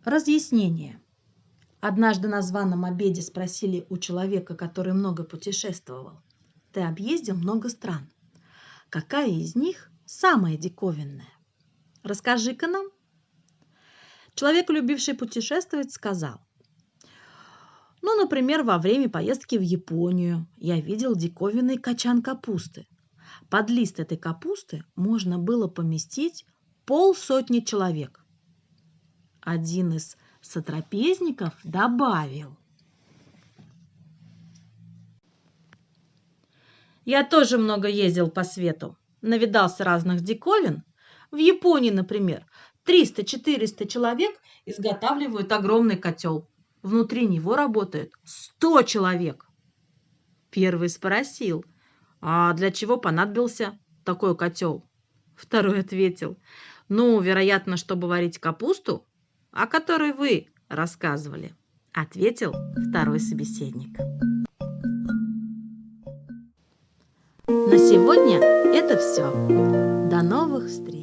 Разъяснение. Однажды на званом обеде спросили у человека, который много путешествовал: «Ты объездил много стран. Какая из них самая диковинная? Расскажи-ка нам». Человек, любивший путешествовать, сказал: «Ну, например, во время поездки в Японию я видел диковинный качан капусты. Под лист этой капусты можно было поместить 50 человек». Один из сотрапезников добавил: «Я тоже много ездил по свету, навидался разных диковин. В Японии, например, 300-400 человек изготавливают огромный котел. Внутри него работает 100 человек». Первый спросил: «А для чего понадобился такой котел?» Второй ответил: «Ну, вероятно, чтобы варить капусту, о которой вы рассказывали», — ответил второй собеседник. На сегодня это все. До новых встреч!